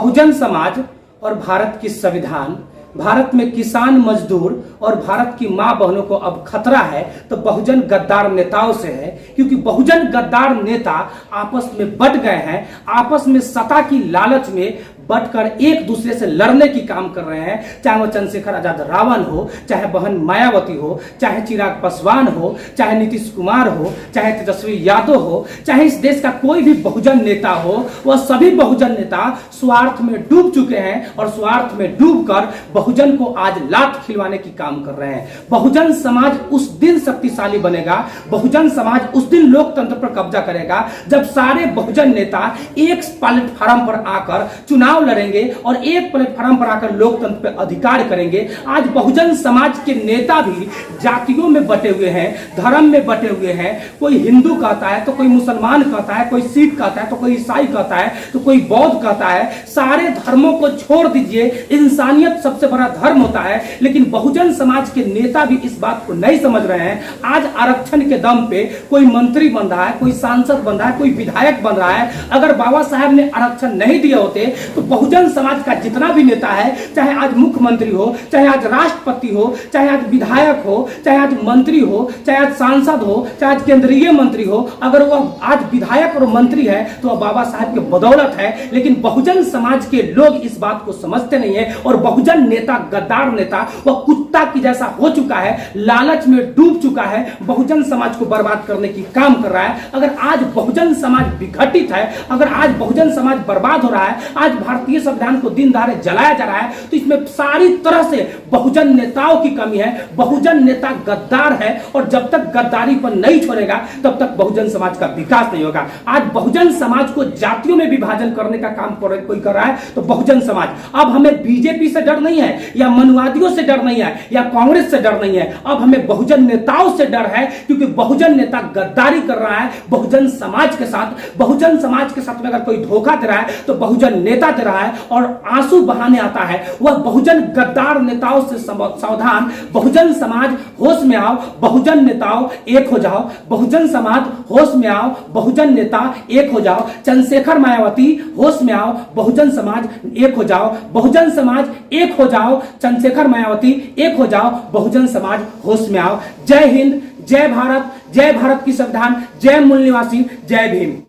बहुजन समाज और भारत की संविधान, भारत में किसान मजदूर और भारत की मां बहनों को अब खतरा है तो बहुजन गद्दार नेताओं से है। क्योंकि बहुजन गद्दार नेता आपस में बट गए हैं, आपस में सत्ता की लालच में बटकर एक दूसरे से लड़ने की काम कर रहे हैं। चाहे वो चंद्रशेखर आजाद रावण हो, चाहे बहन मायावती हो, चाहे चिराग पासवान हो, चाहे नीतीश कुमार हो, चाहे तेजस्वी यादव हो, चाहे इस देश का कोई भी बहुजन नेता हो, वह सभी बहुजन नेता स्वार्थ में डूब चुके हैं और स्वार्थ में डूबकर बहुजन को आज लात खिलवाने की काम कर रहे हैं। बहुजन समाज उस दिन शक्तिशाली बनेगा, बहुजन समाज उस दिन लोकतंत्र पर कब्जा करेगा जब सारे बहुजन नेता एक प्लेटफार्म पर आकर चुनाव लड़ेंगे और एक प्लेटफार्म पर आकर लोकतंत्र पर अधिकार करेंगे। आज बहुजन समाज के नेता भी जातियों में बटे हुए हैं, धर्म में बटे हुए हैं। कोई हिंदू कहता है तो कोई मुसलमान कहता है, कोई सिख कहता है तो कोई ईसाई कहता है तो कोई बौद्ध कहता है। सारे धर्मों को छोड़ दीजिए, इंसानियत सबसे बड़ा धर्म होता है। लेकिन बहुजन समाज के नेता भी इस बात को नहीं समझ रहे हैं। आज आरक्षण के दम पे कोई मंत्री बन रहा है, कोई सांसद बन रहा है, कोई विधायक बन रहा है। अगर बाबा साहब ने आरक्षण नहीं दिए होते तो बहुजन समाज का जितना भी नेता है, चाहे आज मुख्यमंत्री हो, चाहे आज राष्ट्रपति हो, चाहे आज विधायक हो, चाहे आज मंत्री हो, चाहे आज सांसद हो, चाहे आज केंद्रीय मंत्री हो, अगर वह आज विधायक और मंत्री है तो वह बाबा साहब की बदौलत है। लेकिन बहुजन समाज के लोग इस बात को समझते नहीं है और बहुजन नेता, गद्दार नेता, वह कुत्ता की जैसा हो चुका है, लालच में डूब चुका है, बहुजन समाज को बर्बाद करने की काम कर रहा है। अगर आज बहुजन समाज विघटित है, अगर आज बहुजन समाज बर्बाद हो रहा है, आज भारतीय संविधान को दिन दहाड़े जलाया जा रहा है, तो इसमें सारी तरह से बहुजन नेताओं की कमी है। बहुजन नेता गद्दार है और जब तक गद्दारी पर नहीं छोड़ेगा तब तक बहुजन समाज का विकास नहीं होगा। आज बहुजन समाज को जातियों में विभाजन करने का काम कोई कर रहा है तो बहुजन समाज, अब हमें बीजेपी से डर नहीं है या मनुवादियों से डर नहीं है या कांग्रेस से डर नहीं है, अब हमें बहुजन नेताओं से डर है। क्योंकि बहुजन नेता गद्दारी कर रहा है बहुजन समाज के साथ। बहुजन समाज के साथ में अगर कोई धोखा दे रहा है तो बहुजन नेता दे रहा है और आंसू बहाने आता है। वह बहुजन गद्दार नेताओं से सावधान। बहुजन समाज होश में आओ, बहुजन नेताओं एक हो जाओ। बहुजन समाज होश में आओ, बहुजन नेता एक हो जाओ। चंद्रशेखर मायावती होश में आओ, बहुजन समाज एक हो जाओ। बहुजन समाज एक हो जाओ, चंद्रशेखर मायावती एक हो जाओ, बहुजन समाज होश में आओ। जय हिंद, जय भारत, जय भारत की संविधान, जय मूल निवासी, जय भीम।